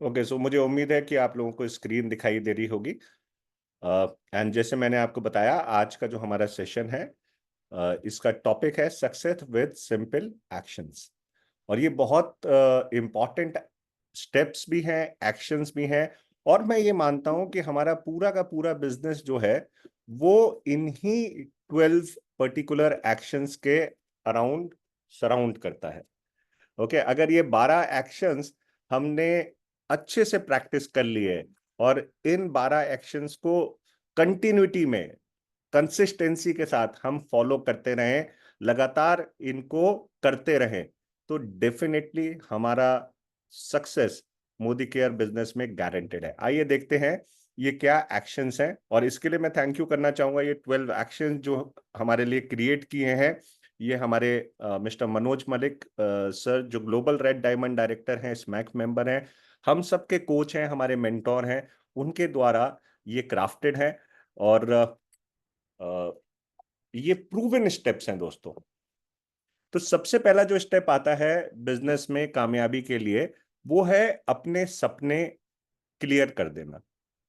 Okay, सो मुझे उम्मीद है कि आप लोगों को स्क्रीन दिखाई दे रही होगी। एंड जैसे मैंने आपको बताया, आज का जो हमारा सेशन है, इसका टॉपिक है सक्सेस विद सिंपल एक्शंस। और ये बहुत इम्पॉर्टेंट स्टेप्स भी हैं, एक्शंस भी हैं। और मैं ये मानता हूं कि हमारा पूरा का पूरा बिजनेस जो है वो इन्हीं 12 पर्टिकुलर एक्शंस के अराउंड सराउंड करता है। ओके, अगर ये 12 एक्शंस हमने अच्छे से प्रैक्टिस कर लिए और इन 12 एक्शंस को कंटिन्यूटी में, कंसिस्टेंसी के साथ हम फॉलो करते रहें, लगातार इनको करते रहें, तो डेफिनेटली हमारा सक्सेस मोदी केयर बिजनेस में गारंटेड है। आइए देखते हैं ये क्या एक्शंस हैं, और इसके लिए मैं थैंक यू करना चाहूंगा। ये 12 एक्शंस जो हमारे लिए क्रिएट किए हैं, ये हमारे मिस्टर मनोज मलिक सर, जो ग्लोबल रेड डायमंड डायरेक्टर हैं, स्मैक मेंबर हैं, हम सबके कोच हैं, हमारे मेंटोर हैं, उनके द्वारा ये क्राफ्टेड है। और ये प्रूवन स्टेप्स हैं दोस्तों। तो सबसे पहला जो स्टेप आता है बिजनेस में कामयाबी के लिए, वो है अपने सपने क्लियर कर देना।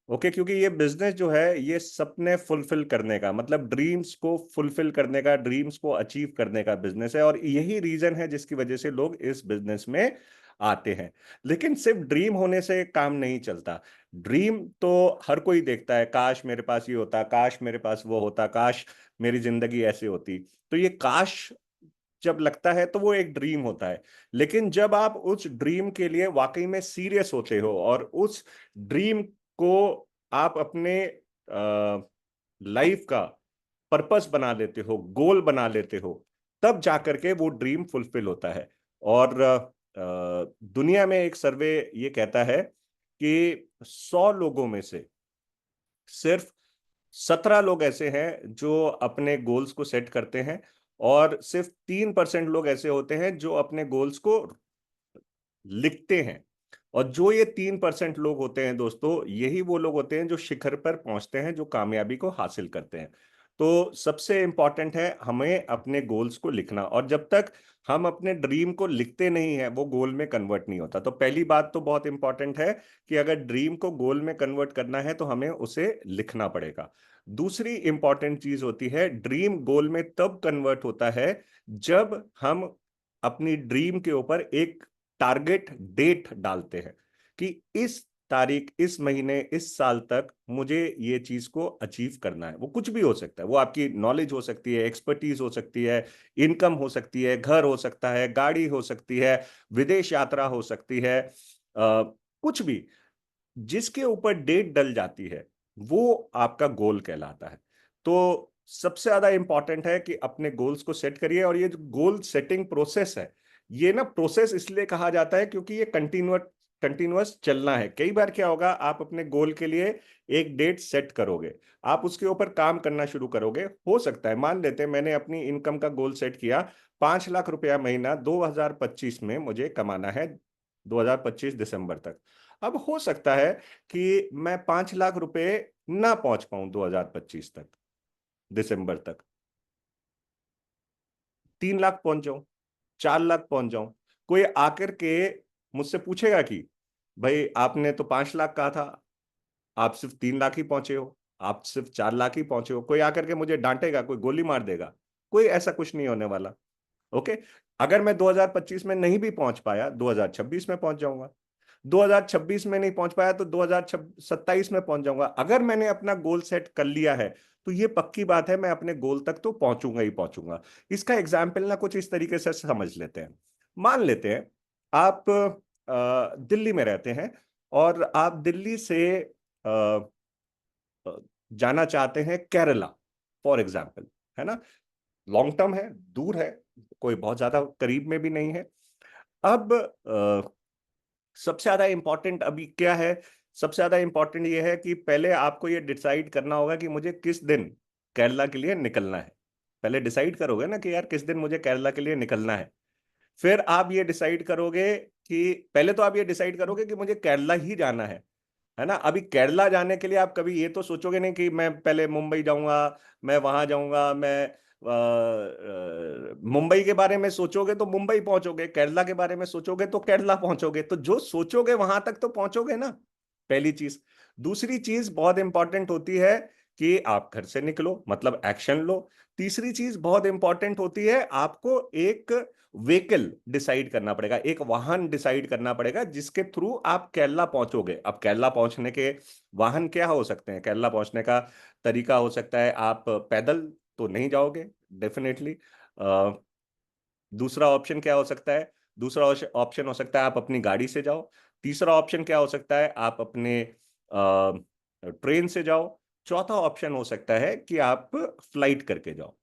ओके, क्योंकि ये बिजनेस जो है ये सपने फुलफिल करने का, मतलब ड्रीम्स को फुलफिल करने का, ड्रीम्स को अचीव करने का बिजनेस है। और यही रीजन है जिसकी वजह से लोग इस बिजनेस में आते हैं। लेकिन सिर्फ ड्रीम होने से काम नहीं चलता। ड्रीम तो हर कोई देखता है, काश मेरे पास ये होता, काश मेरे पास वो होता, काश मेरी जिंदगी ऐसे होती। तो ये काश जब लगता है तो वो एक ड्रीम होता है। लेकिन जब आप उस ड्रीम के लिए वाकई में सीरियस होते हो और उस ड्रीम को आप अपने लाइफ का पर्पस बना लेते हो, गोल बना लेते हो, तब जाकर के वो ड्रीम फुलफिल होता है। और दुनिया में एक सर्वे ये कहता है कि 100 लोगों में से सिर्फ 17 लोग ऐसे हैं जो अपने गोल्स को सेट करते हैं, और सिर्फ 3% लोग ऐसे होते हैं जो अपने गोल्स को लिखते हैं। और जो ये 3% लोग होते हैं दोस्तों, यही वो लोग होते हैं जो शिखर पर पहुंचते हैं, जो कामयाबी को हासिल करते हैं। तो सबसे इंपॉर्टेंट है हमें अपने गोल्स को लिखना, और जब तक हम अपने ड्रीम को लिखते नहीं है, वो गोल में कन्वर्ट नहीं होता। तो पहली बात तो बहुत इंपॉर्टेंट है कि अगर ड्रीम को गोल में कन्वर्ट करना है तो हमें उसे लिखना पड़ेगा। दूसरी इंपॉर्टेंट चीज होती है, ड्रीम गोल में तब कन्वर्ट होता है जब हम अपनी ड्रीम के ऊपर एक टारगेट डेट डालते हैं कि इस तारीख, इस महीने, इस साल तक मुझे ये चीज को अचीव करना है। वो कुछ भी हो सकता है, वो आपकी नॉलेज हो सकती है, एक्सपर्टीज हो सकती है, इनकम हो सकती है, घर हो सकता है, गाड़ी हो सकती है, विदेश यात्रा हो सकती है, कुछ भी जिसके ऊपर डेट डल जाती है वो आपका गोल कहलाता है। तो सबसे ज्यादा इंपॉर्टेंट है कि अपने गोल्स को सेट करिए। और ये जो गोल सेटिंग प्रोसेस है, ये ना प्रोसेस इसलिए कहा जाता है क्योंकि ये कंटिन्यूअस चलना है। कई बार क्या होगा, आप अपने गोल के लिए एक डेट सेट करोगे, आप उसके ऊपर काम करना शुरू करोगे। हो सकता है, मान लेते हैं मैंने अपनी इनकम का गोल सेट किया, 5 लाख रुपया महीना 2025 में मुझे कमाना है, 2025 दिसंबर तक। अब हो सकता है कि मैं 5 लाख रुपए ना पहुंच पाऊं 2025 तक, दिसंबर तक, 3 लाख पहुंच जाऊं, 4 लाख पहुंच जाऊं। कोई आकर के मुझसे पूछेगा कि भाई आपने तो 5 लाख कहा था, आप सिर्फ 3 लाख ही पहुंचे हो, आप सिर्फ 4 लाख ही पहुंचे हो। कोई आकर के मुझे डांटेगा, कोई गोली मार देगा? कोई ऐसा कुछ नहीं होने वाला। ओके, अगर मैं 2025 में नहीं भी पहुंच पाया, 2026 में पहुंच जाऊंगा। 2026 में नहीं पहुंच पाया तो 2027 में पहुंच जाऊंगा। अगर मैंने अपना गोल सेट कर लिया है तो ये पक्की बात है, मैं अपने गोल तक तो पहुंचूंगा ही पहुंचूंगा। इसका एग्जाम्पल ना कुछ इस तरीके से समझ लेते हैं। मान लेते हैं आप दिल्ली में रहते हैं, और आप दिल्ली से अ, अ, जाना चाहते हैं केरला, फॉर एग्जाम्पल, है ना? लॉन्ग टर्म है, दूर है, कोई बहुत ज्यादा करीब में भी नहीं है। अब सबसे ज्यादा इंपॉर्टेंट अभी क्या है? सबसे ज्यादा इंपॉर्टेंट ये है कि पहले आपको ये डिसाइड करना होगा कि मुझे किस दिन केरला के लिए निकलना है। पहले डिसाइड करोगे ना कि यार किस दिन मुझे केरला के लिए निकलना है। फिर आप ये डिसाइड करोगे कि पहले तो आप ये डिसाइड करोगे कि मुझे केरला ही जाना है ना? अभी केरला जाने के लिए आप कभी ये तो सोचोगे नहीं कि मैं पहले मुंबई जाऊंगा, मैं वहां जाऊंगा, मैं मुंबई के बारे में सोचोगे तो मुंबई पहुंचोगे, केरला के बारे में सोचोगे तो केरला पहुंचोगे। तो जो सोचोगे वहां तक तो पहुंचोगे ना, पहली चीज। दूसरी चीज बहुत इंपॉर्टेंट होती है कि आप घर से निकलो, मतलब एक्शन लो। तीसरी चीज बहुत इंपॉर्टेंट होती है, आपको एक व्हीकल डिसाइड करना पड़ेगा, एक वाहन डिसाइड करना पड़ेगा जिसके थ्रू आप केरला पहुंचोगे। अब केरला पहुंचने के वाहन क्या हो सकते हैं? केरला पहुंचने का तरीका हो सकता है, आप पैदल तो नहीं जाओगे डेफिनेटली। दूसरा ऑप्शन क्या हो सकता है? दूसरा ऑप्शन हो सकता है आप अपनी गाड़ी से जाओ। तीसरा ऑप्शन क्या हो सकता है? आप अपने ट्रेन से जाओ। चौथा ऑप्शन हो सकता है कि आप फ्लाइट करके जाओ।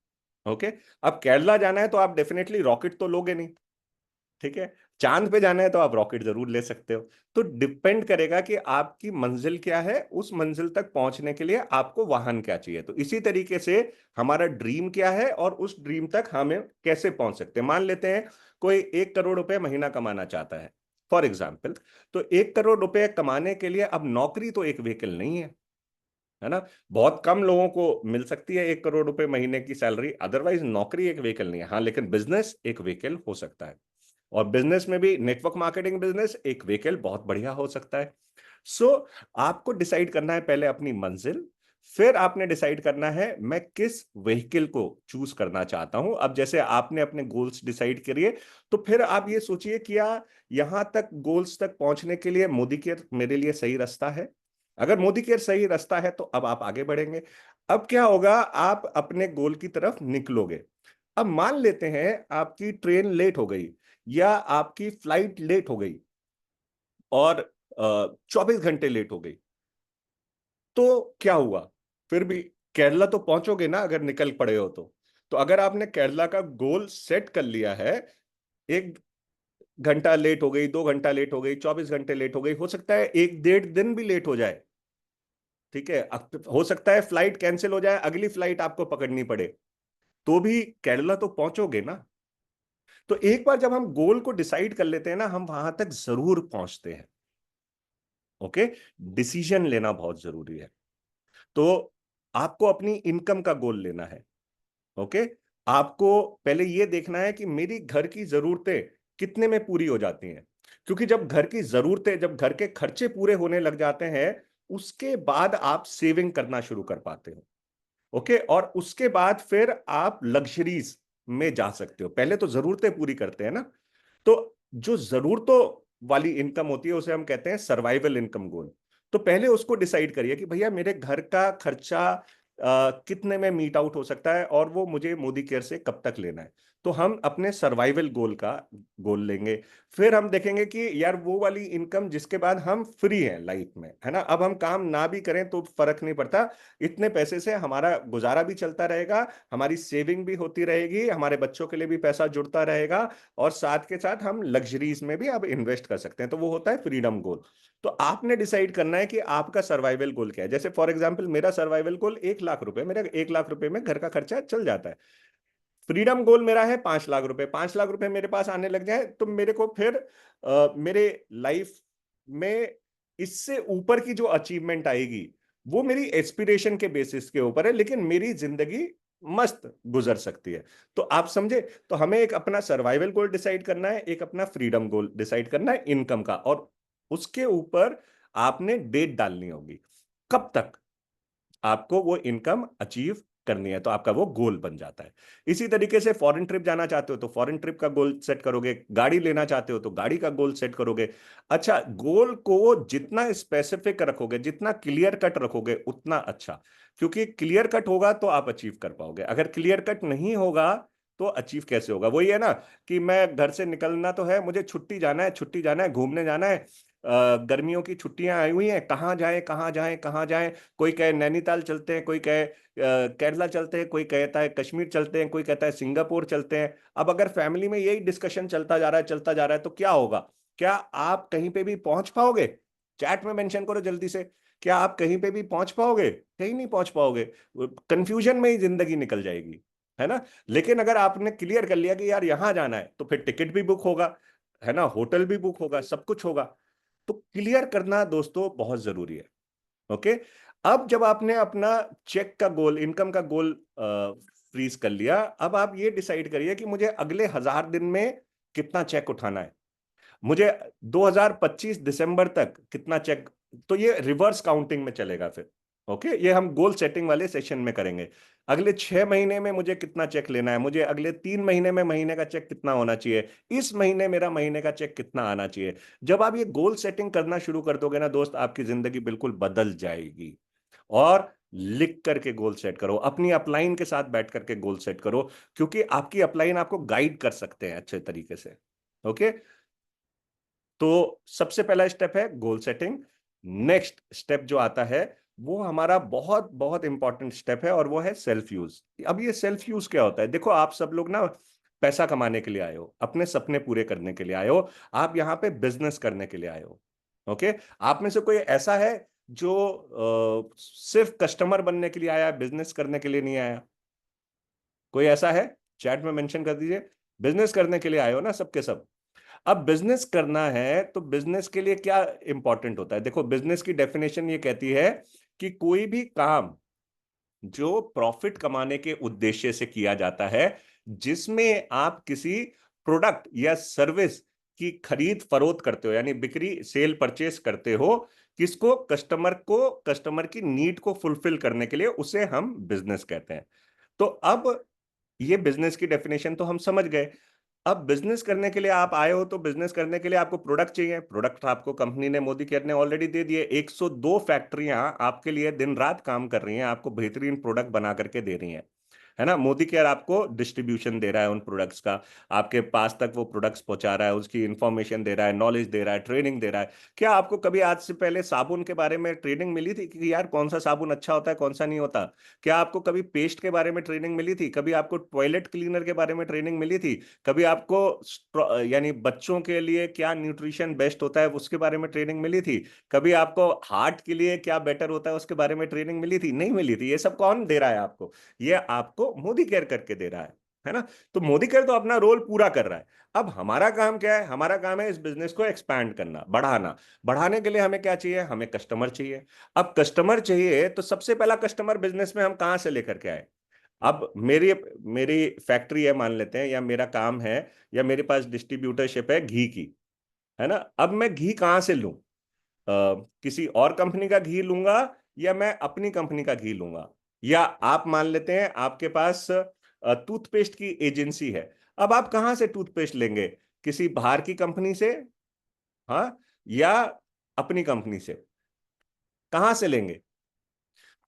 ओके। अब केरला जाना है तो आप डेफिनेटली रॉकेट तो लोगे नहीं, ठीक है। चांद पे जाना है तो आप रॉकेट जरूर ले सकते हो। तो डिपेंड करेगा कि आपकी मंजिल क्या है, उस मंजिल तक पहुंचने के लिए आपको वाहन क्या चाहिए। तो इसी तरीके से हमारा ड्रीम क्या है और उस ड्रीम तक हमें कैसे पहुंच सकते हैं। मान लेते हैं कोई 1 करोड़ रुपए महीना कमाना चाहता है, फॉर एग्जाम्पल। तो 1 करोड़ रुपए कमाने के लिए अब नौकरी तो एक व्हीकल नहीं है ना। बहुत कम लोगों को मिल सकती है 1 करोड़ रुपए महीने की सैलरी, अदरवाइज नौकरी एक व्हीकल नहीं है। हाँ, लेकिन बिजनेस एक व्हीकल हो सकता है। और बिजनेस में भी नेटवर्क मार्केटिंग बिजनेस एक व्हीकल बहुत बढ़िया हो सकता है। आपको डिसाइड करना है पहले अपनी मंजिल, फिर आपने डिसाइड करना है मैं किस व्हीकल को चूज करना चाहता हूं। अब जैसे आपने अपने गोल्स डिसाइड करिए, तो फिर आप ये सोचिए कि यहां तक गोल्स तक पहुंचने के लिए मोदी केयर मेरे लिए सही रास्ता है। अगर मोदी केयर सही रास्ता है तो अब आप आगे बढ़ेंगे। अब क्या होगा, आप अपने गोल की तरफ निकलोगे। अब मान लेते हैं आपकी ट्रेन लेट हो गई या आपकी फ्लाइट लेट हो गई और 24 घंटे लेट हो गई, तो क्या हुआ? फिर भी केरला तो पहुंचोगे ना, अगर निकल पड़े हो तो अगर आपने केरला का गोल सेट कर लिया है, 1 घंटा लेट हो गई, 2 घंटा लेट हो गई, 24 घंटे लेट हो गई, हो सकता है 1 1.5 दिन भी लेट हो जाए, ठीक है। अब हो सकता है फ्लाइट कैंसिल हो जाए, अगली फ्लाइट आपको पकड़नी पड़े, तो भी केरला तो पहुंचोगे ना। तो एक बार जब हम गोल को डिसाइड कर लेते हैं ना, हम वहां तक जरूर पहुंचते हैं। ओके। डिसीजन लेना बहुत जरूरी है। तो आपको अपनी इनकम का गोल लेना है। ओके। आपको पहले यह देखना है कि मेरी घर की जरूरतें कितने में पूरी हो जाती हैं, क्योंकि जब घर की जरूरतें, जब घर के खर्चे पूरे होने लग जाते हैं, उसके बाद आप सेविंग करना शुरू कर पाते हो। ओके। और उसके बाद फिर आप लग्जरीज में जा सकते हो। पहले तो जरूरतें पूरी करते हैं ना। तो जो जरूरतों वाली इनकम होती है उसे हम कहते हैं सर्वाइवल इनकम गोल। तो पहले उसको डिसाइड करिए कि भैया मेरे घर का खर्चा कितने में मीट आउट हो सकता है और वो मुझे मोदी केयर से कब तक लेना है। तो हम अपने सर्वाइवल गोल का गोल लेंगे। फिर हम देखेंगे कि यार वो वाली इनकम जिसके बाद हम फ्री हैं लाइफ में, है ना। अब हम काम ना भी करें तो फर्क नहीं पड़ता, इतने पैसे से हमारा गुजारा भी चलता रहेगा, हमारी सेविंग भी होती रहेगी, हमारे बच्चों के लिए भी पैसा जुड़ता रहेगा, और साथ के साथ हम लग्जरीज में भी अब इन्वेस्ट कर सकते हैं। तो वो होता है फ्रीडम गोल। तो आपने डिसाइड करना है कि आपका सर्वाइवल गोल क्या है। जैसे फॉर एग्जांपल मेरा सर्वाइवल गोल 1 लाख रुपए, मेरा 1 लाख रुपए में घर का खर्चा चल जाता है। फ्रीडम गोल मेरा है 5 लाख रुपए। 5 लाख रुपए मेरे पास आने लग जाए तो मेरे को फिर मेरे लाइफ में इससे ऊपर की जो अचीवमेंट आएगी वो मेरी एस्पिरेशन के बेसिस के ऊपर है, लेकिन मेरी जिंदगी मस्त गुजर सकती है। तो आप समझे। तो हमें एक अपना सर्वाइवल गोल डिसाइड करना है, एक अपना फ्रीडम गोल डिसाइड करना है इनकम का, और उसके ऊपर आपने डेट डालनी होगी कब तक आपको वो इनकम अचीव करनी है। तो आपका वो गोल बन जाता है। इसी तरीके से फॉरेन ट्रिप जाना चाहते हो तो फॉरेन ट्रिप का गोल सेट करोगे, गाड़ी लेना चाहते हो तो गाड़ी का गोल सेट करोगे। अच्छा, गोल को जितना स्पेसिफिक रखोगे, जितना क्लियर कट रखोगे उतना अच्छा, क्योंकि क्लियर कट होगा तो आप अचीव कर पाओगे। अगर क्लियर कट नहीं होगा तो अचीव कैसे होगा? वही है ना कि मैं घर से निकलना तो है, मुझे छुट्टी जाना है, छुट्टी जाना है, घूमने जाना है, गर्मियों की छुट्टियां आई हुई हैं, कहाँ जाएं कहाँ जाएं कहाँ जाएं। कोई कहे नैनीताल चलते हैं, कोई कहे केरला चलते हैं, कोई कहता है कश्मीर चलते हैं, कोई कहता है सिंगापुर चलते हैं। अब अगर फैमिली में यही डिस्कशन चलता जा रहा है, चलता जा रहा है, तो क्या होगा? क्या आप कहीं पे भी पहुंच पाओगे? चैट में मेंशन करो जल्दी से। क्या आप कहीं पे भी पहुंच पाओगे? कहीं नहीं पहुंच पाओगे। कंफ्यूजन में ही जिंदगी निकल जाएगी, है ना। लेकिन अगर आपने क्लियर कर लिया कि यार यहां जाना है, तो फिर टिकट भी बुक होगा, है ना, होटल भी बुक होगा, सब कुछ होगा। तो क्लियर करना दोस्तों बहुत जरूरी है। ओके। अब जब आपने अपना चेक का गोल, इनकम का गोल फ्रीज कर लिया। अब आप ये डिसाइड करिए कि मुझे अगले 1000 दिन में कितना चेक उठाना है, मुझे 2025 दिसंबर तक कितना चेक। तो ये रिवर्स काउंटिंग में चलेगा फिर। ओके, ये हम गोल सेटिंग वाले सेशन में करेंगे। अगले 6 महीने में मुझे कितना चेक लेना है, मुझे अगले 3 महीने में महीने का चेक कितना होना चाहिए, इस महीने मेरा महीने का चेक कितना आना चाहिए। जब आप ये गोल सेटिंग करना शुरू कर दोगे ना दोस्त, आपकी जिंदगी बिल्कुल बदल जाएगी। और लिख करके गोल सेट करो, अपनी अपलाइन के साथ बैठ करके गोल सेट करो, क्योंकि आपकी अपलाइन आपको गाइड कर सकते हैं अच्छे तरीके से। ओके, तो सबसे पहला स्टेप है गोल सेटिंग। नेक्स्ट स्टेप जो आता है वो हमारा बहुत बहुत इंपॉर्टेंट स्टेप है, और वो है सेल्फ यूज। अब ये सेल्फ यूज क्या होता है? देखो, आप सब लोग ना पैसा कमाने के लिए आए हो, अपने सपने पूरे करने के लिए आए हो, आप यहाँ पे बिजनेस करने के लिए आए हो। ओके, आप में से कोई ऐसा है जो सिर्फ कस्टमर बनने के लिए आया, बिजनेस करने के लिए नहीं आया? कोई ऐसा है? चैट में मेंशन कर दीजिए। बिजनेस करने के लिए आए हो ना सबके सब। अब बिजनेस करना है तो बिजनेस के लिए क्या इंपॉर्टेंट होता है? देखो, बिजनेस की डेफिनेशन ये कहती है कि कोई भी काम जो प्रॉफिट कमाने के उद्देश्य से किया जाता है, जिसमें आप किसी प्रोडक्ट या सर्विस की खरीद फरोख्त करते हो, यानी बिक्री, सेल परचेस करते हो, किसको? कस्टमर को, कस्टमर की नीड को फुलफिल करने के लिए, उसे हम बिजनेस कहते हैं। तो अब ये बिजनेस की डेफिनेशन तो हम समझ गए। अब बिजनेस करने के लिए आप आए हो, तो बिजनेस करने के लिए आपको प्रोडक्ट चाहिए। प्रोडक्ट आपको कंपनी ने, मोदी केयर ने ऑलरेडी दे दिए। 102 फैक्ट्रियां आपके लिए दिन रात काम कर रही हैं, आपको बेहतरीन प्रोडक्ट बना करके दे रही हैं, है ना। मोदी केयर आपको डिस्ट्रीब्यूशन दे रहा है उन प्रोडक्ट्स का, आपके पास तक वो प्रोडक्ट्स पहुंचा रहा है, उसकी इंफॉर्मेशन दे रहा है, नॉलेज दे रहा है, ट्रेनिंग दे रहा है। क्या आपको कभी आज से पहले साबुन के बारे में ट्रेनिंग मिली थी कि यार कौन सा साबुन अच्छा होता है, कौन सा नहीं होता? क्या आपको कभी पेस्ट के बारे में ट्रेनिंग मिली थी? कभी आपको टॉयलेट क्लीनर के बारे में ट्रेनिंग मिली थी? कभी आपको यानी बच्चों के लिए क्या न्यूट्रिशन बेस्ट होता है उसके बारे में ट्रेनिंग मिली थी? कभी आपको हार्ट के लिए क्या बेटर होता है उसके बारे में ट्रेनिंग मिली थी? नहीं मिली थी। ये सब कौन दे रहा है आपको? ये आपको मोदी केयर करके दे रहा है ना। तो मोदी केयर तो अपना रोल पूरा कर रहा है। अब हमारा काम क्या है? हमारा काम है इस बिजनेस को एक्सपैंड करना, बढ़ाना। बढ़ाने के लिए हमें क्या चाहिए? हमें कस्टमर चाहिए। अब कस्टमर चाहिए तो सबसे पहला कस्टमर बिजनेस में हम कहां से लेकर के आए? अब मेरी मेरी फैक्ट्री है मान लेते हैं, या मेरा काम है, या मेरे पास डिस्ट्रीब्यूटरशिप है घी की, है ना। अब मैं घी कहां से लूं? किसी और कंपनी का घी लूंगा, या मैं अपनी कंपनी का घी लूंगा? या आप मान लेते हैं आपके पास टूथपेस्ट की एजेंसी है, अब आप कहां से टूथपेस्ट लेंगे? किसी बाहर की कंपनी से, हाँ, या अपनी कंपनी से? कहां से लेंगे?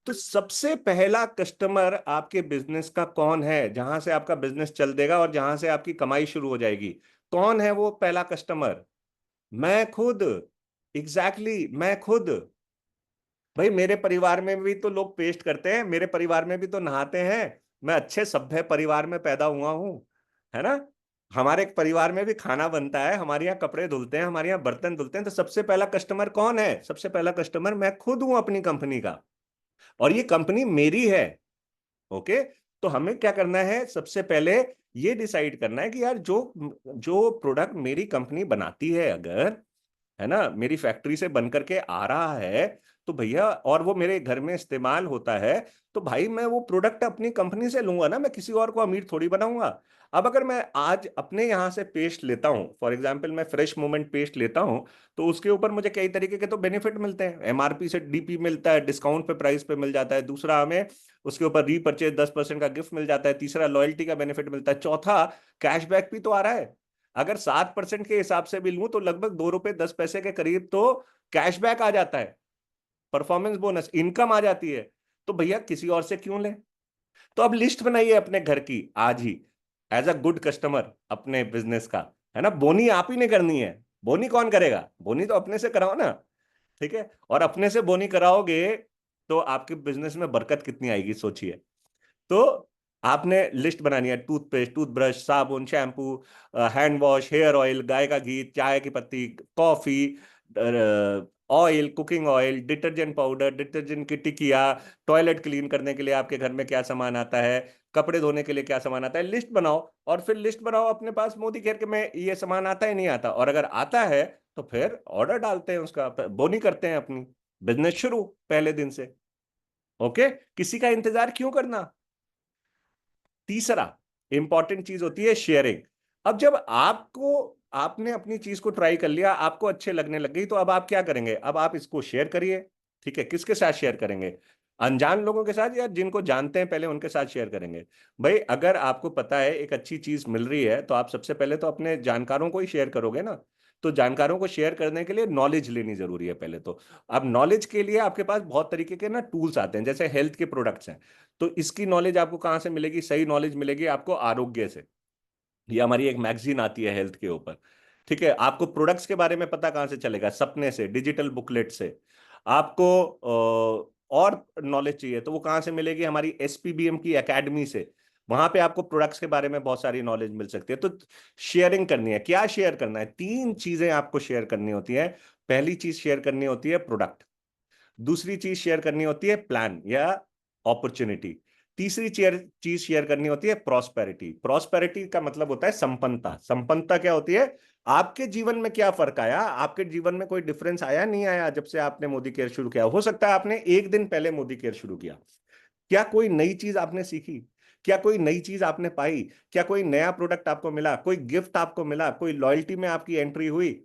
तो सबसे पहला कस्टमर आपके बिजनेस का कौन है, जहां से आपका बिजनेस चल देगा और जहां से आपकी कमाई शुरू हो जाएगी? कौन है वो पहला कस्टमर? मैं खुद। एग्जैक्टली exactly, मैं खुद। भाई, मेरे परिवार में भी तो लोग पेस्ट करते हैं, मेरे परिवार में भी तो नहाते हैं। मैं अच्छे सभ्य परिवार में पैदा हुआ हूं, है ना। हमारे परिवार में भी खाना बनता है, हमारे यहाँ कपड़े धुलते हैं, हमारे यहाँ बर्तन धुलते हैं। तो सबसे पहला कस्टमर कौन है? सबसे पहला कस्टमर मैं खुद हूं अपनी कंपनी का, और ये कंपनी मेरी है। ओके, तो हमें क्या करना है? सबसे पहले ये डिसाइड करना है कि यार जो जो प्रोडक्ट मेरी कंपनी बनाती है, अगर, है ना, मेरी फैक्ट्री से बन करके आ रहा है, तो भैया, और वो मेरे घर में इस्तेमाल होता है, तो भाई मैं वो प्रोडक्ट अपनी कंपनी से लूंगा ना, मैं किसी और को अमीर थोड़ी बनाऊंगा। अब अगर मैं आज अपने यहाँ से पेस्ट लेता हूँ, फॉर एग्जांपल मैं फ्रेश मूवमेंट पेस्ट लेता हूँ, तो उसके ऊपर मुझे कई तरीके के तो बेनिफिट मिलते हैं। एमआरपी से डीपी मिलता है, डिस्काउंट पे प्राइस पे मिल जाता है। दूसरा, हमें उसके ऊपर रीपरचेज 10% का गिफ्ट मिल जाता है। तीसरा, लॉयल्टी का बेनिफिट मिलता है। चौथा, कैशबैक भी तो आ रहा है। अगर 7% के हिसाब से भी लूं तो लगभग ₹2.10 के करीब तो कैशबैक आ जाता है, परफॉर्मेंस बोनस इनकम आ जाती है। तो भैया किसी और से क्यों लें? तो अब लिस्ट बनाइए अपने घर की आज ही, एज अ गुड कस्टमर अपने बिजनेस का, है ना। बोनी आप ही ने करनी है। बोनी कौन करेगा? बोनी तो अपने से कराओ ना। ठीक है, और अपने से बोनी कराओगे तो आपके बिजनेस में बरकत कितनी आएगी, सोचिए। तो आपने लिस्ट बनानी है, टूथपेस्ट, टूथब्रश, साबुन, shampoo, hand wash, hair oil, गाय का घी, चाय की पत्ती, coffee, oil, cooking oil, detergent powder, detergent की टिकिया, टॉयलेट क्लीन करने के लिए आपके घर में क्या सामान आता है, कपड़े धोने के लिए क्या सामान आता है, लिस्ट बनाओ। और फिर लिस्ट बनाओ अपने पास, मोदी केयर के में ये सामान आता है नहीं आता, और अगर आता है तो फिर ऑर्डर डालते हैं उसका, बोनी करते हैं अपनी, बिजनेस शुरू पहले दिन से। ओके, किसी का इंतजार क्यों करना? तीसरा इंपॉर्टेंट चीज होती है शेयरिंग। अब जब आपने अपनी चीज को ट्राई कर लिया, आपको अच्छे लगने लग गई, तो अब आप क्या करेंगे? अब आप इसको शेयर करिए। ठीक है, किसके साथ शेयर करेंगे? अनजान लोगों के साथ या जिनको जानते हैं पहले उनके साथ शेयर करेंगे? भाई अगर आपको पता है एक अच्छी चीज मिल रही है तो आप सबसे पहले तो अपने जानकारों को ही शेयर करोगे ना। तो जानकारों को शेयर करने के लिए नॉलेज लेनी जरूरी है पहले तो। अब नॉलेज के लिए आपके पास बहुत तरीके के ना टूल्स आते हैं, जैसे हेल्थ के प्रोडक्ट्स हैं। तो इसकी नॉलेज आपको कहाँ से मिलेगी? सही नॉलेज मिलेगी आपको आरोग्य से। ये हमारी एक मैगजीन आती है हेल्थ के ऊपर। ठीक है, आपको प्रोडक्ट्स के बारे में पता कहाँ से चलेगा? सपने से, डिजिटल बुकलेट से। आपको और नॉलेज चाहिए तो वो कहाँ से मिलेगी? हमारी एसपीबीएम की एकेडमी से। वहां पे आपको प्रोडक्ट्स के बारे में बहुत सारी नॉलेज मिल सकती है। तो शेयरिंग करनी है। क्या शेयर करना है? तीन चीजें आपको शेयर करनी होती है। पहली चीज शेयर करनी होती है प्रोडक्ट। दूसरी चीज शेयर करनी होती है प्लान या अपॉर्चुनिटी। तीसरी चीज शेयर करनी होती है प्रॉस्पेरिटी। प्रॉस्पेरिटी का मतलब होता है संपन्नता। संपन्नता क्या होती है? आपके जीवन में क्या फर्क आया? आपके जीवन में कोई डिफरेंस आया नहीं आया जब से आपने मोदी केयर शुरू किया? हो सकता है आपने एक दिन पहले मोदी केयर शुरू किया। क्या कोई नई चीज आपने सीखी? क्या कोई नई चीज आपने पाई? क्या कोई नया प्रोडक्ट आपको मिला? कोई गिफ्ट आपको मिला? कोई लॉयल्टी में आपकी एंट्री हुई?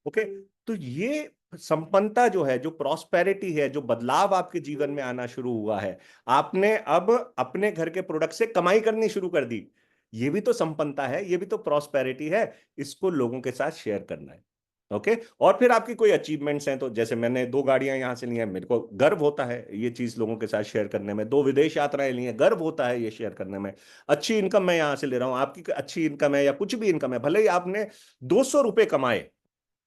ओके। तो ये संपन्नता जो है, जो प्रॉस्पेरिटी है, जो बदलाव आपके जीवन में आना शुरू हुआ है, आपने अब अपने घर के प्रोडक्ट से कमाई करनी शुरू कर दी, ये भी तो संपन्नता है, ये भी तो प्रॉस्पेरिटी है। इसको लोगों के साथ शेयर करना है। ओके। और फिर आपकी कोई अचीवमेंट्स हैं, तो जैसे मैंने 2 गाड़ियां यहां से ली हैं, मेरे को गर्व होता है ये चीज लोगों के साथ शेयर करने में। 2 विदेश यात्राएं ली हैं, गर्व होता है ये शेयर करने में। अच्छी इनकम मैं यहां से ले रहा हूं, आपकी अच्छी इनकम है या कुछ भी इनकम है, भले ही आपने 200 रुपए कमाए,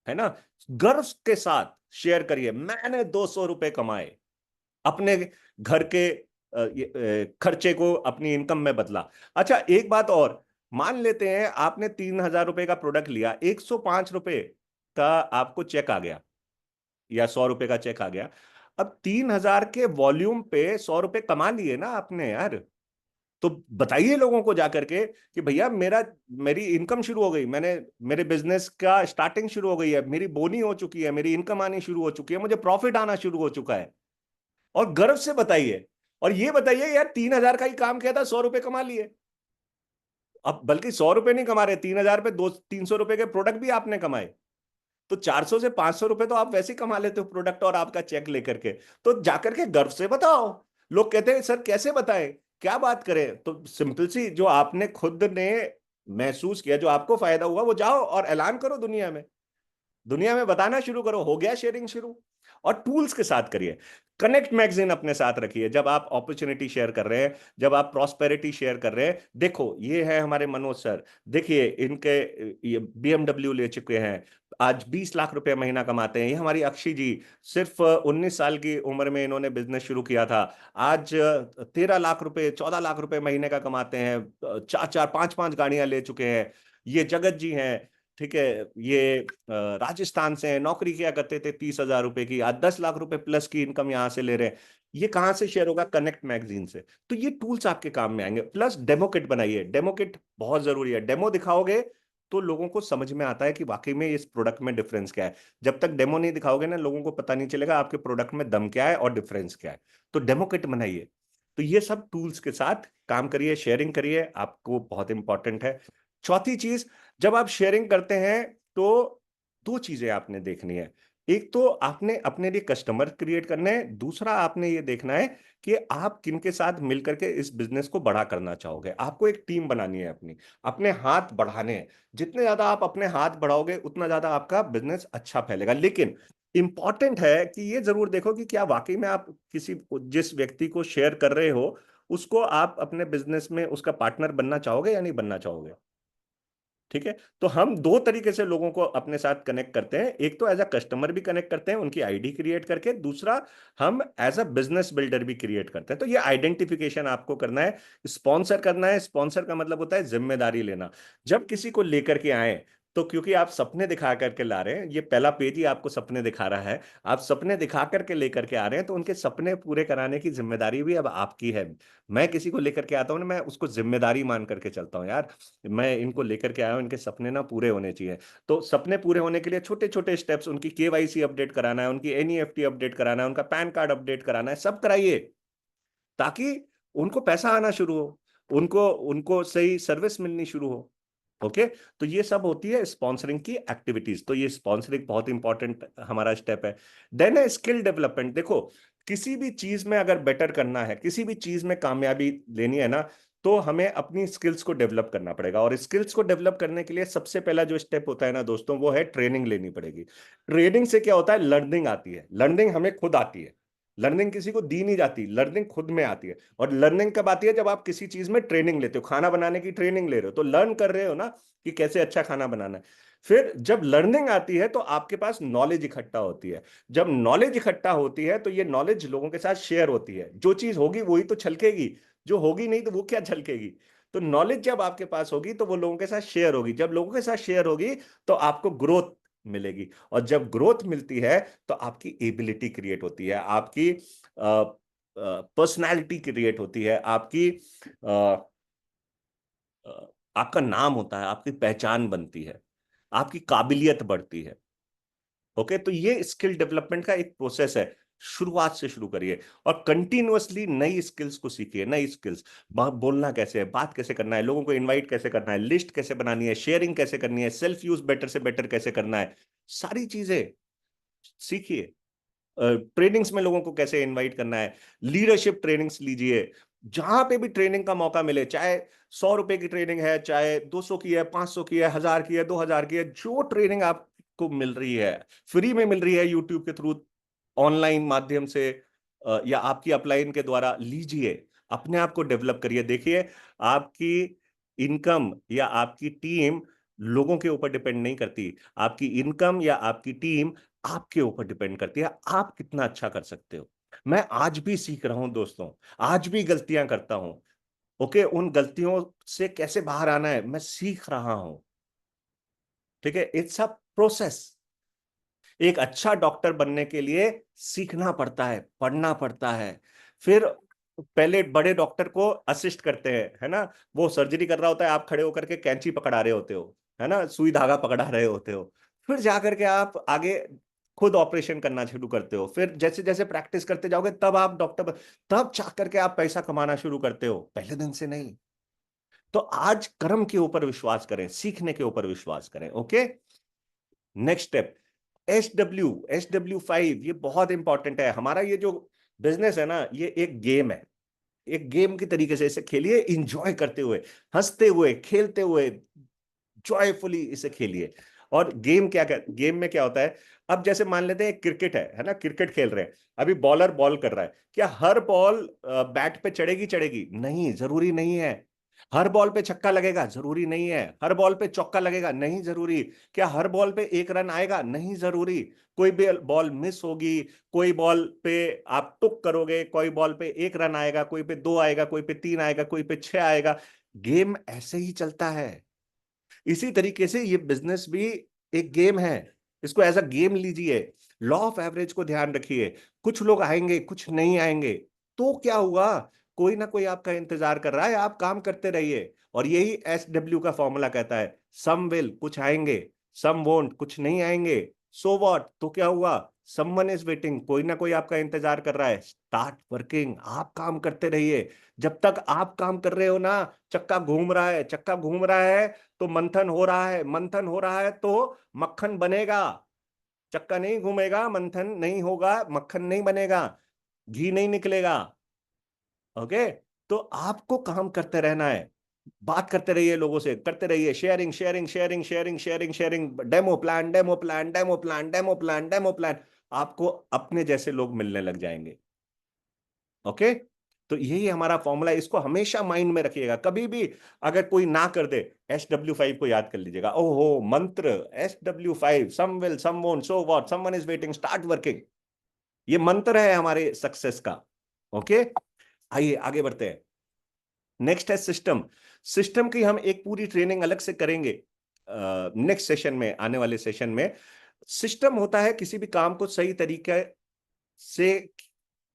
है ना, गर्व के साथ शेयर करिए, मैंने 200 रुपए कमाए, अपने घर के खर्चे को अपनी इनकम में बदला। अच्छा एक बात और, मान लेते हैं आपने 3,000 रुपए का प्रोडक्ट लिया, 105 रुपए का आपको चेक आ गया या 100 रुपए का चेक आ गया। अब 3,000 के वॉल्यूम पे 100 रुपए कमा लिए ना आपने यार। तो बताइए लोगों को जाकर के कि भैया मेरी इनकम शुरू हो गई, मेरे बिजनेस का स्टार्टिंग शुरू हो गई है, मेरी बोनी हो चुकी है, मेरी इनकम आनी शुरू हो चुकी है, मुझे प्रॉफिट आना शुरू हो चुका है। और गर्व से बताइए। और ये बताइए यार 3,000 का ही काम किया था, 100 रुपए कमा लिए। अब बल्कि 100 रुपए नहीं कमा रहे, 3,000 पे 200-300 रुपए के प्रोडक्ट भी आपने कमाए। तो 400 से 500 रुपए तो आप वैसे ही कमा लेते हो प्रोडक्ट और आपका चेक लेकर के। तो जाकर के गर्व से बताओ। लोग कहते हैं सर कैसे बताएं, क्या बात करें? तो सिंपल सी, जो आपने खुद ने महसूस किया, जो आपको फायदा हुआ, वो जाओ और ऐलान करो दुनिया में। दुनिया में बताना शुरू करो, हो गया शेयरिंग शुरू। और टूल्स के साथ करिए। कनेक्ट मैगजीन अपने साथ रखिए जब आप अपॉर्चुनिटी शेयर कर रहे हैं, जब आप प्रॉस्पेरिटी शेयर कर रहे हैं। देखो ये है हमारे मनोज सर, देखिए इनके ये बीएमडब्ल्यू ले चुके हैं, आज 20 लाख रुपए महीना कमाते हैं। ये हमारी अक्षी जी, सिर्फ 19 साल की उम्र में इन्होंने बिजनेस शुरू किया था, आज 13 लाख रुपए 14 लाख रुपए महीने का कमाते हैं, 4-4 5-5 गाड़ियां ले चुके हैं। ये जगत जी हैं, ठीक है, ये राजस्थान से हैं, नौकरी किया करते थे 30,000 रुपए की, आज 10 लाख रुपए प्लस की इनकम यहां से ले रहे हैं। ये कहां से शेयर होगा? कनेक्ट मैगजीन से। तो ये टूल्स आपके काम में आएंगे। प्लस डेमो किट बनाइए, डेमो किट बहुत जरूरी है। डेमो दिखाओगे तो लोगों को समझ में आता है कि वाकई में इस प्रोडक्ट में डिफरेंस क्या है। जब तक डेमो नहीं दिखाओगे ना, लोगों को पता नहीं चलेगा आपके प्रोडक्ट में दम क्या है और डिफरेंस क्या है। तो डेमो किट बनाइए। तो ये सब टूल्स के साथ काम करिए, शेयरिंग करिए, आपको बहुत इंपॉर्टेंट है। चौथी चीज, जब आप शेयरिंग करते हैं तो 2 चीजें आपने देखनी है। एक तो आपने अपने लिए कस्टमर क्रिएट करने हैं, दूसरा आपने ये देखना है कि आप किनके साथ मिलकर के इस बिजनेस को बड़ा करना चाहोगे। आपको एक टीम बनानी है अपनी, अपने हाथ बढ़ाने हैं। जितने ज्यादा आप अपने हाथ बढ़ाओगे उतना ज्यादा आपका बिजनेस अच्छा फैलेगा। लेकिन इंपॉर्टेंट है कि ये जरूर देखो कि क्या वाकई में आप जिस व्यक्ति को शेयर कर रहे हो उसको आप अपने बिजनेस में उसका पार्टनर बनना चाहोगे या नहीं बनना चाहोगे। ठीक है। तो हम 2 तरीके से लोगों को अपने साथ कनेक्ट करते हैं। एक तो एज अ कस्टमर भी कनेक्ट करते हैं उनकी आईडी क्रिएट करके, दूसरा हम एज अ बिजनेस बिल्डर भी क्रिएट करते हैं। तो ये आइडेंटिफिकेशन आपको करना है। स्पॉन्सर करना है, स्पॉन्सर का मतलब होता है जिम्मेदारी लेना। जब किसी को लेकर के आए तो क्योंकि आप सपने दिखा करके ला रहे हैं, ये पहला पेज ही आपको सपने दिखा रहा है, आप सपने दिखा करके लेकर के आ रहे हैं, तो उनके सपने पूरे कराने की जिम्मेदारी भी अब आपकी है। मैं किसी को लेकर के आता हूं ना, मैं उसको जिम्मेदारी मान करके चलता हूं यार। मैं इनको लेकर के आया हूं, इनके सपने ना पूरे होने चाहिए। तो सपने पूरे होने के लिए छोटे छोटे स्टेप्स, उनकी केवाईसी अपडेट कराना है, उनकी एनईएफटी अपडेट कराना है, उनका पैन कार्ड अपडेट कराना है, सब कराइए ताकि उनको पैसा आना शुरू हो। उनको उनको सही सर्विस मिलनी शुरू हो। ओके, तो ये सब होती है स्पॉन्सरिंग की एक्टिविटीज। तो ये स्पॉन्सरिंग बहुत इंपॉर्टेंट हमारा स्टेप है। देन है स्किल डेवलपमेंट। देखो, किसी भी चीज में अगर बेटर करना है, किसी भी चीज में कामयाबी लेनी है ना, तो हमें अपनी स्किल्स को डेवलप करना पड़ेगा। और स्किल्स को डेवलप करने के लिए सबसे पहला जो स्टेप होता है ना दोस्तों, वो है ट्रेनिंग लेनी पड़ेगी। ट्रेनिंग से क्या होता है, लर्निंग आती है। लर्निंग हमें खुद आती है, लर्निंग किसी को दी नहीं जाती, लर्निंग खुद में आती है। और लर्निंग कब आती है, जब आप किसी चीज में ट्रेनिंग लेते हो। खाना बनाने की ट्रेनिंग ले रहे हो तो लर्न कर रहे हो ना कि कैसे अच्छा खाना बनाना है। फिर जब लर्निंग आती है तो आपके पास नॉलेज इकट्ठा होती है। जब नॉलेज इकट्ठा होती है तो ये नॉलेज लोगों के साथ शेयर होती है। जो चीज होगी वही तो छलकेगी, जो होगी नहीं तो वो क्या छलकेगी। तो नॉलेज जब आपके पास होगी तो वो लोगों के साथ शेयर होगी। जब लोगों के साथ शेयर होगी तो आपको ग्रोथ मिलेगी। और जब ग्रोथ मिलती है तो आपकी एबिलिटी क्रिएट होती है, आपकी पर्सनालिटी क्रिएट होती है, आपकी आपका नाम होता है, आपकी पहचान बनती है, आपकी काबिलियत बढ़ती है। ओके, तो ये स्किल डेवलपमेंट का एक प्रोसेस है। शुरुआत से शुरू करिए और कंटिन्यूअसली नई स्किल्स को सीखिए। नई स्किल्स, बोलना कैसे है, बात कैसे करना है, लोगों को इनवाइट कैसे करना है, लिस्ट कैसे बनानी है, शेयरिंग कैसे करनी है, सेल्फ यूज बेटर से बेटर कैसे करना है, सारी चीजें सीखिए। ट्रेनिंग्स में लोगों को कैसे इनवाइट करना है, लीडरशिप ट्रेनिंग्स लीजिए। जहां पे भी ट्रेनिंग का मौका मिले, चाहे 100 रुपए की ट्रेनिंग है, चाहे 200 की है, 500 की है, 1000 की है, 2000 की है, जो ट्रेनिंग आपको मिल रही है, फ्री में मिल रही है यूट्यूब के थ्रू, ऑनलाइन माध्यम से, या आपकी अपलाइन के द्वारा, लीजिए। अपने आप को डेवलप करिए। देखिए, आपकी इनकम या आपकी टीम लोगों के ऊपर डिपेंड नहीं करती। आपकी इनकम या आपकी टीम आपके ऊपर डिपेंड करती है, आप कितना अच्छा कर सकते हो। मैं आज भी सीख रहा हूं दोस्तों, आज भी गलतियां करता हूं। ओके, उन गलतियों से कैसे बाहर आना है मैं सीख रहा हूं। ठीक है, इट्स अ प्रोसेस। एक अच्छा डॉक्टर बनने के लिए सीखना पड़ता है, पढ़ना पड़ता है। फिर पहले बड़े डॉक्टर को असिस्ट करते हैं, है ना। वो सर्जरी कर रहा होता है, आप खड़े होकर के कैंची पकड़ा रहे होते हो, है ना, सुई धागा पकड़ा रहे होते हो। फिर जाकर के आप आगे खुद ऑपरेशन करना शुरू करते हो। फिर जैसे जैसे प्रैक्टिस करते जाओगे तब आप डॉक्टर, तब जा करके आप पैसा कमाना शुरू करते हो, पहले दिन से नहीं। तो आज कर्म के ऊपर विश्वास करें, सीखने के ऊपर विश्वास करें। Okay, next step, SW5। ये बहुत इंपॉर्टेंट है। हमारा ये जो बिजनेस है ना, ये एक गेम है। एक गेम की तरीके से इसे खेलिए, इंजॉय करते हुए, हंसते हुए, खेलते हुए, जॉयफुली इसे खेलिए। और गेम में क्या होता है, अब जैसे मान लेते हैं क्रिकेट है ना, क्रिकेट खेल रहे हैं। अभी बॉलर बॉल कर रहा है, क्या हर बॉल बैट पे चढ़ेगी? चढ़ेगी नहीं, जरूरी नहीं है। हर बॉल पे छक्का लगेगा? जरूरी नहीं है। हर बॉल पे चौका लगेगा? नहीं जरूरी। क्या हर बॉल पे एक रन आएगा? नहीं जरूरी। कोई भी बॉल मिस होगी, कोई बॉल पे आप टुक करोगे, कोई बॉल पे एक रन आएगा, कोई पे दो आएगा, कोई पे तीन आएगा, कोई पे छह आएगा। गेम ऐसे ही चलता है। इसी तरीके से ये बिजनेस भी एक गेम है। इसको एज अ गेम लीजिए। लॉ ऑफ एवरेज को ध्यान रखिए। कुछ लोग आएंगे, कुछ नहीं आएंगे, तो क्या हुआ, कोई ना कोई आपका इंतजार कर रहा है, आप काम करते रहिए। और यही SW का फॉर्मूला कहता है, सम विल, कुछ आएंगे, सम वोंट, कुछ नहीं आएंगे। सो व्हाट, तो क्या हुआ, समवन इज वेटिंग, कोई ना कोई आपका इंतजार कर रहा है। स्टार्ट वर्किंग, आप काम करते रहिए। जब तक आप काम कर रहे हो ना, चक्का घूम रहा है, चक्का घूम रहा है तो मंथन हो रहा है, मंथन हो रहा है तो मक्खन बनेगा। चक्का नहीं घूमेगा, मंथन नहीं होगा, मक्खन नहीं बनेगा, घी नहीं निकलेगा। ओके, तो आपको काम करते रहना है। बात करते रहिए, लोगों से करते रहिए, sharing sharing sharing sharing sharing sharing, demo plan demo plan demo plan demo plan demo plan. आपको अपने जैसे लोग मिलने लग जाएंगे। ओके, तो यही हमारा फॉर्मूला है। इसको हमेशा माइंड में रखिएगा। कभी भी अगर कोई ना कर दे, SW5 को याद कर लीजिएगा। ओहो, मंत्र SW5, some will, some won't, so what, someone is waiting, start working. ये मंत्र है हमारे सक्सेस का। ओके, आइए आगे बढ़ते हैं। नेक्स्ट है सिस्टम। सिस्टम की हम एक पूरी ट्रेनिंग अलग से करेंगे नेक्स्ट सेशन में, आने वाले सेशन में। सिस्टम होता है किसी भी काम को सही तरीके से,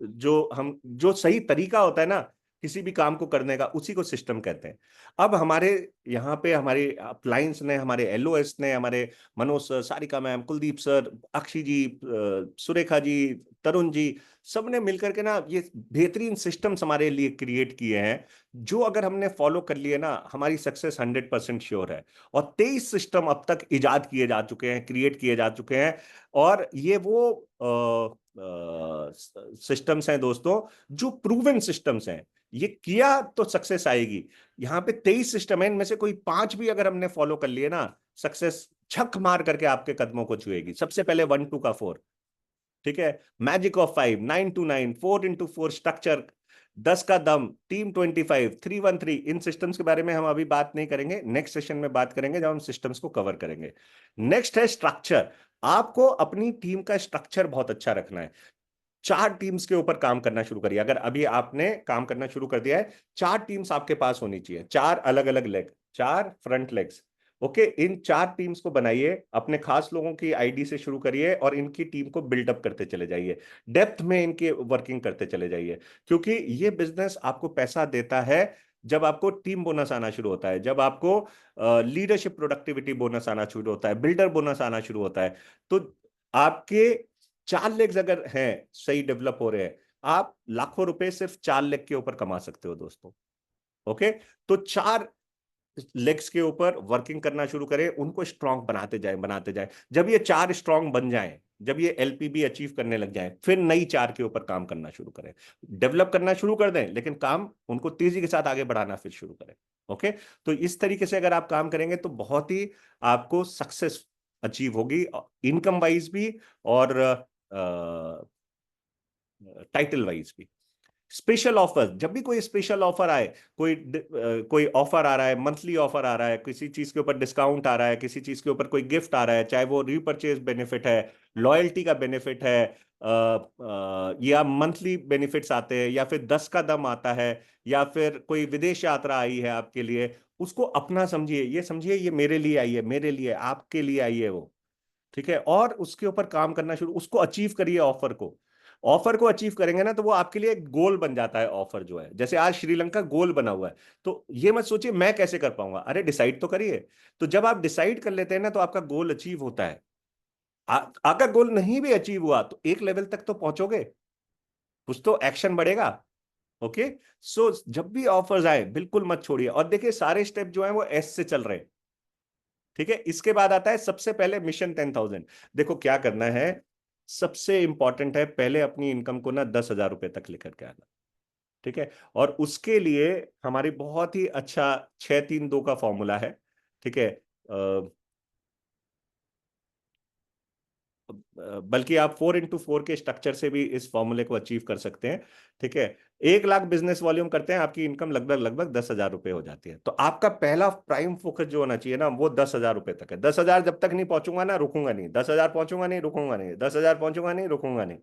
जो सही तरीका होता है ना, किसी भी काम को करने का, उसी को सिस्टम कहते हैं। अब हमारे यहाँ पे हमारे अप्लायंस ने, हमारे एलओएस ने, हमारे Manoj sir, Sarika ma'am, Kuldeep sir, Akshi ji, Surekha ji, Tarun ji, सबने मिलकर के ना ये बेहतरीन सिस्टम्स हमारे लिए क्रिएट किए हैं, जो अगर हमने फॉलो कर लिए ना, हमारी सक्सेस 100% श्योर है। और 23 सिस्टम अब तक इजाद किए जा चुके हैं, क्रिएट किए जा चुके हैं। और ये वो सिस्टम्स हैं दोस्तों, जो प्रूवन सिस्टम्स हैं। ये किया तो सक्सेस आएगी। यहाँ पे 23 सिस्टम है, इनमें से कोई 5 भी अगर हमने फॉलो कर लिए ना, सक्सेस छक मार करके आपके कदमों को छुएगी। सबसे पहले 1 2 का 4, ठीक है, magic of 5, 9 to 9, 4 into 4 structure, 10 का दम, टीम 25, 313। इन सिस्टम्स के बारे में हम अभी बात नहीं करेंगे, नेक्स्ट सेशन में बात करेंगे जब हम सिस्टम्स को कवर करेंगे। नेक्स्ट है स्ट्रक्चर। आपको अपनी टीम का स्ट्रक्चर बहुत अच्छा रखना है। 4 टीम्स के ऊपर काम करना शुरू करिए। अगर अभी आपने काम करना शुरू कर दिया है, 4 टीम्स आपके पास होनी चाहिए, 4 अलग अलग लेग, 4 फ्रंट लेग्स। ओके, इन 4 टीम्स को बनाइए, अपने खास लोगों की आईडी से शुरू करिए और इनकी टीम को बिल्डअप करते चले जाइए, डेप्थ में इनके वर्किंग करते चले जाइए। क्योंकि ये बिजनेस आपको पैसा देता है जब आपको टीम बोनस आना शुरू होता है, जब आपको लीडरशिप प्रोडक्टिविटी बोनस आना शुरू होता है, बिल्डर बोनस आना शुरू होता है। तो आपके 4 लेग्स अगर हैं, सही डेवलप हो रहे हैं, आप लाखों रुपए सिर्फ 4 लेग के ऊपर कमा सकते हो दोस्तों। ओके, तो 4 लेग्स के ऊपर वर्किंग करना शुरू करें, उनको स्ट्रांग बनाते जाएं, बनाते जाएं। जब ये 4 स्ट्रांग बन जाएं, जब ये एलपीबी अचीव करने लग जाएं, फिर नई 4 के ऊपर काम करना शुरू करें। डेवलप करना शुरू कर दें, लेकिन काम उनको तेजी के साथ आगे बढ़ाना फिर शुरू करें। ओके, तो इस तरीके से अगर आप काम करेंगे तो बहुत ही आपको सक्सेस अचीव होगी, इनकम वाइज भी और टाइटल वाइज भी। स्पेशल ऑफर, जब भी कोई स्पेशल ऑफर आए, कोई ऑफर आ रहा है, मंथली ऑफर आ रहा है, किसी चीज के ऊपर डिस्काउंट आ रहा है, किसी चीज के ऊपर कोई गिफ्ट आ रहा है, चाहे वो रीपर्चेज बेनिफिट है, लॉयल्टी का बेनिफिट है, या मंथली बेनिफिट्स आते हैं, या फिर 10 का दम आता है, या फिर कोई विदेश यात्रा आई है आपके लिए, उसको अपना समझिए, ये समझिए ये मेरे लिए आई है, मेरे लिए, आपके लिए आई है वो। ठीक है, और उसके ऊपर काम करना शुरू, उसको अचीव करिए। ऑफर को अचीव करेंगे ना, तो वो आपके लिए एक गोल बन जाता है। ऑफर जो है, जैसे आज श्रीलंका गोल बना हुआ है, तो ये मत सोचिए मैं कैसे कर पाऊंगा, अरे डिसाइड तो करिए। तो जब आप डिसाइड कर लेते हैं ना, तो आपका गोल अचीव होता है। आपका गोल नहीं भी अचीव हुआ तो एक लेवल तक तो पहुंचोगे, कुछ तो एक्शन बढ़ेगा। ओके, सो जब भी ऑफर्स आए बिल्कुल मत छोड़िए। और देखिए सारे स्टेप जो है वो एस से चल रहे हैं। ठीक है, इसके बाद आता है सबसे पहले मिशन 10,000। देखो क्या करना है, सबसे इंपॉर्टेंट है, पहले अपनी इनकम को ना 10,000 रुपए तक लेकर के आना। ठीक है, और उसके लिए हमारी बहुत ही अच्छा 6-3-2 का फॉर्मूला है। ठीक है, बल्कि आप 4x4 के स्ट्रक्चर से भी इस फॉर्मूले को अचीव कर सकते हैं। ठीक है, 1 लाख बिजनेस वॉल्यूम करते हैं, आपकी इनकम लगभग लगभग 10,000 रुपए हो जाती है। तो आपका पहला प्राइम फोकस जो होना चाहिए ना, वो 10,000 रुपए तक है। 10,000 जब तक नहीं पहुंचूंगा ना, रुकूंगा नहीं। 10,000 पहुंचूंगा नहीं, रुकूंगा नहीं। 10,000 पहुंचूंगा नहीं, रुकूंगा नहीं।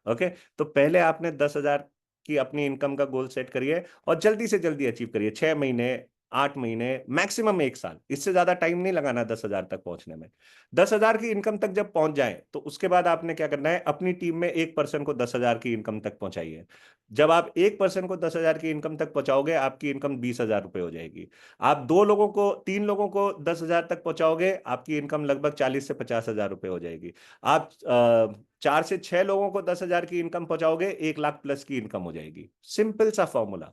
ओके, तो पहले आपने 10,000 की अपनी इनकम का गोल सेट करिए और जल्दी से जल्दी अचीव करिए। 6 महीने, 8 महीने, मैक्सिमम 1 साल, इससे ज्यादा टाइम नहीं लगाना 10,000 तक पहुंचने में। 10,000 की इनकम तक जब पहुंच जाए, तो उसके बाद आपने क्या करना है, अपनी टीम में एक पर्सन को 10,000 की इनकम तक पहुंचाइए। जब आप एक पर्सन को 10,000 की इनकम तक पहुंचाओगे, आपकी इनकम 20,000 रुपए हो जाएगी। आप 2 लोगों को, 3 लोगों को 10,000 तक पहुंचाओगे, आपकी इनकम लगभग 40 से 50,000 रुपए हो जाएगी। आप 4 से 6 लोगों को 10,000 की इनकम पहुंचाओगे, 1 लाख प्लस की इनकम हो जाएगी। सिंपल सा फॉर्मूला,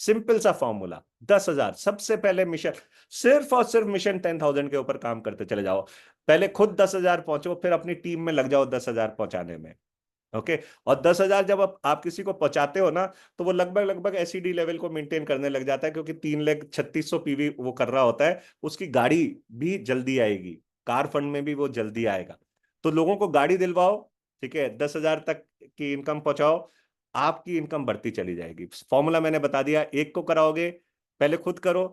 सिंपल सा फॉर्मूला। 10,000 सबसे पहले मिशन, सिर्फ और सिर्फ मिशन 10,000 के ऊपर काम करते चले जाओ। पहले खुद 10,000 पहुंचो, फिर अपनी टीम में लग जाओ 10,000 पहुंचाने में। ओके, और 10,000 जब आप किसी को पहुंचाते हो ना, तो वो लगभग लगभग एसईडी लेवल को मेंटेन करने लग जाता है, क्योंकि 3 लाख 3600 पीवी वो कर रहा होता है। उसकी गाड़ी भी जल्दी आएगी, कार फंड में भी वो जल्दी आएगा। तो लोगों को गाड़ी दिलवाओ, ठीक है, 10,000 तक की इनकम पहुंचाओ, आपकी इनकम बढ़ती चली जाएगी। फॉर्मूला मैंने बता दिया, एक को कराओगे, पहले खुद करो,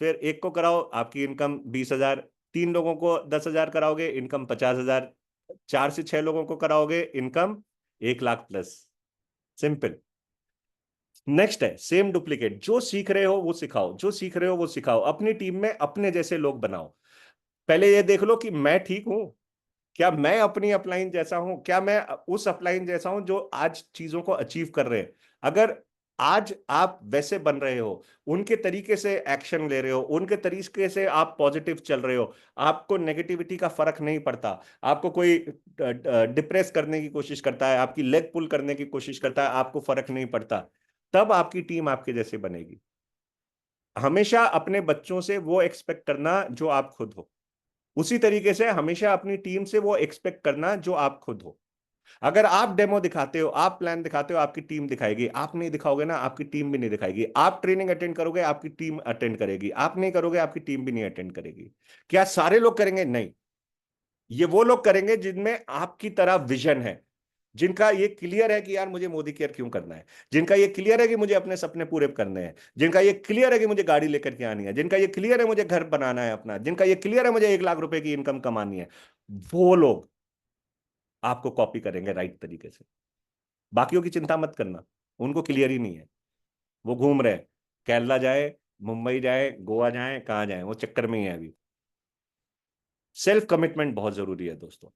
फिर एक को कराओ, आपकी इनकम 20,000। 3 लोगों को 10,000 कराओगे, इनकम 50,000। 4 से 6 लोगों को कराओगे, income 1 lakh plus. Simple. Next है सेम डुप्लीकेट। जो सीख रहे हो वो सिखाओ, जो सीख रहे हो वो सिखाओ। अपनी टीम में अपने जैसे लोग बनाओ। पहले ये देख लो कि मैं ठीक हूं, क्या मैं अपनी अपलाइन जैसा हूं, क्या मैं उस अपलाइन जैसा हूं जो आज चीजों को अचीव कर रहे हैं। अगर आज आप वैसे बन रहे हो, उनके तरीके से एक्शन ले रहे हो, उनके तरीके से आप पॉजिटिव चल रहे हो, आपको नेगेटिविटी का फर्क नहीं पड़ता। आपको कोई डिप्रेस करने की कोशिश करता है, आपकी लेग पुल करने की कोशिश करता है, आपको फर्क नहीं पड़ता। तब आपकी टीम आपके जैसे बनेगी। हमेशा अपने बच्चों से वो एक्सपेक्ट करना जो आप खुद हो, उसी तरीके से हमेशा अपनी टीम से वो एक्सपेक्ट करना जो आप खुद हो। अगर आप डेमो दिखाते हो, आप प्लान दिखाते हो, आपकी टीम दिखाएगी। आप नहीं दिखाओगे ना, आपकी टीम भी नहीं दिखाएगी। आप ट्रेनिंग अटेंड करोगे, आपकी टीम अटेंड करेगी। आप नहीं करोगे, आपकी टीम भी नहीं अटेंड करेगी। क्या सारे लोग करेंगे? नहीं। ये वो लोग करेंगे जिनमें आपकी तरह विजन है, जिनका ये क्लियर है कि यार मुझे मोदी केयर क्यों करना है, जिनका ये क्लियर है कि मुझे अपने सपने पूरे करने हैं, जिनका ये क्लियर है कि मुझे गाड़ी लेकर के आनी है, जिनका ये क्लियर है मुझे घर बनाना है अपना, जिनका ये क्लियर है मुझे 1 लाख रुपए की इनकम कमानी है। वो लोग आपको कॉपी करेंगे राइट तरीके से। बाकियों की चिंता मत करना, उनको क्लियर ही नहीं है। वो घूम रहे हैं, केरला जाए, मुंबई जाए, गोवा जाए, कहाँ जाए, वो चक्कर में ही है अभी। सेल्फ कमिटमेंट बहुत जरूरी है दोस्तों।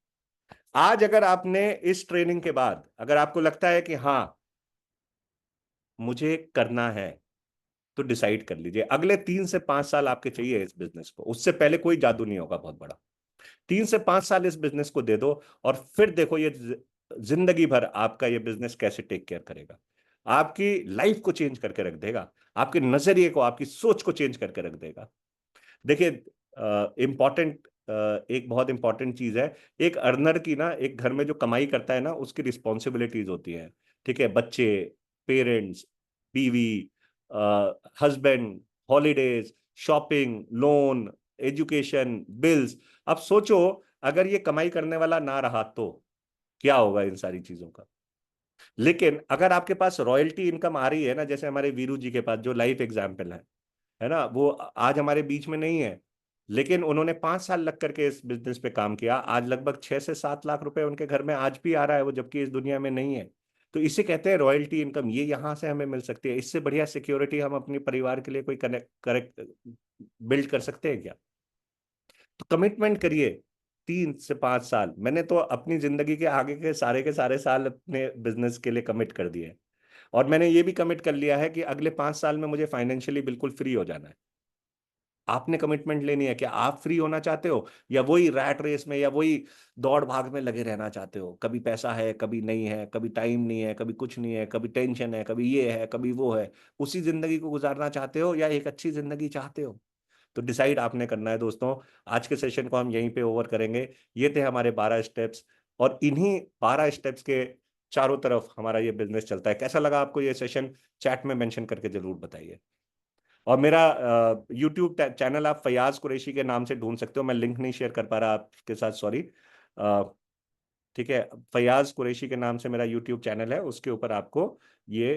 आज अगर आपने इस ट्रेनिंग के बाद अगर आपको लगता है कि हाँ मुझे करना है, तो डिसाइड कर लीजिए अगले 3 से 5 साल आपके चाहिए इस बिजनेस को। उससे पहले कोई जादू नहीं होगा बहुत बड़ा। 3 से 5 साल इस बिजनेस को दे दो, और फिर देखो ये जिंदगी भर आपका ये बिजनेस कैसे टेक केयर करेगा। आपकी लाइफ को चेंज करके रख देगा, आपके नजरिए को, आपकी सोच को चेंज करके रख देगा। देखिए, इम्पॉर्टेंट एक बहुत इंपॉर्टेंट चीज है। एक अर्नर की ना, एक घर में जो कमाई करता है ना, उसकी रिस्पॉन्सिबिलिटीज होती है। ठीक है, बच्चे, पेरेंट्स, बीवी, husband, holidays, shopping, loan, education, bills. अब सोचो, अगर ये कमाई करने वाला ना रहा तो क्या होगा इन सारी चीजों का। लेकिन अगर आपके पास रॉयल्टी इनकम आ रही है ना, जैसे हमारे वीरू जी के पास जो लाइफ एग्जाम्पल है ना, वो आज हमारे बीच में नहीं है, लेकिन उन्होंने 5 साल लग करके इस बिजनेस पे काम किया। आज लगभग 6 से 7 लाख रुपए उनके घर में आज भी आ रहा है, वो जबकि इस दुनिया में नहीं है। तो इसे कहते हैं रॉयल्टी इनकम। ये यहां से हमें मिल सकती है। इससे बढ़िया सिक्योरिटी हम अपने परिवार के लिए कोई कनेक्ट करेक्ट बिल्ड कर सकते हैं क्या? तो कमिटमेंट करिए। 3 से 5 साल, मैंने तो अपनी जिंदगी के सारे साल अपने बिजनेस के लिए कमिट कर दिए हैं। और मैंने ये भी कमिट कर लिया है कि अगले 5 साल में मुझे फाइनेंशियली बिल्कुल फ्री हो जाना है। आपने कमिटमेंट लेनी है। क्या आप फ्री होना चाहते हो, या वही रैट रेस में, या वही दौड़ भाग में लगे रहना चाहते हो? कभी पैसा है, कभी नहीं है, कभी टाइम नहीं है, कभी कुछ नहीं है, कभी टेंशन है, कभी ये है, कभी वो है। उसी जिंदगी को गुजारना चाहते हो, या एक अच्छी जिंदगी चाहते हो? तो डिसाइड आपने करना है दोस्तों। आज के सेशन को हम यहीं पे ओवर करेंगे। ये थे हमारे 12 स्टेप्स, और इन्हीं 12 स्टेप्स के चारों तरफ हमारा ये बिजनेस चलता है। कैसा लगा आपको ये सेशन? चैट में मेंशन करके जरूर बताइए। और मेरा यूट्यूब चैनल आप फयाज कुरैशी के नाम से ढूंढ सकते हो। मैं लिंक नहीं शेयर कर पा रहा आपके साथ, सॉरी। ठीक है, फयाज कुरैशी के नाम से मेरा यूट्यूब चैनल है, उसके ऊपर आपको ये